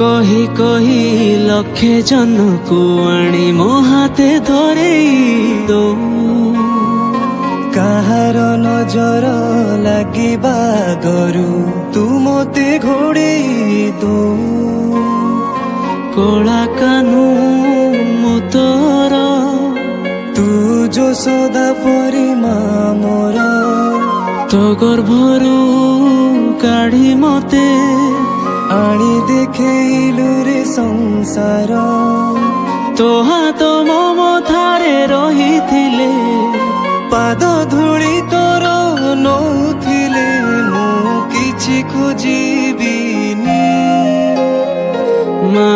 কহি কহি লক্ষে জনকু আনি ମୋ হাতে ধরেই দৌ কাହାର নজର ଲାଗିବା ଆଗରୁ ତୁ ମୋତେ ଘୋଡ଼େଇ ଦଉ କଳା କାନୁ ମୁଁ ତୋର ତୁ ଯଶୋଦା ପରି ମା ମୋର ତୋ ଗର୍ଭରୁ କାଢି ମତେ ଆଣି ଦେଖେଇଲୁ ରେ ସଂସାର ତୋ ହାତ ମୋ ମଥାରେ ରହିଥିଲେ ପାଦ ଧୂଳି ତୋର ନଉଥିଲେ ମୁଁ କିଛି ଖୋଜିବିନି ମା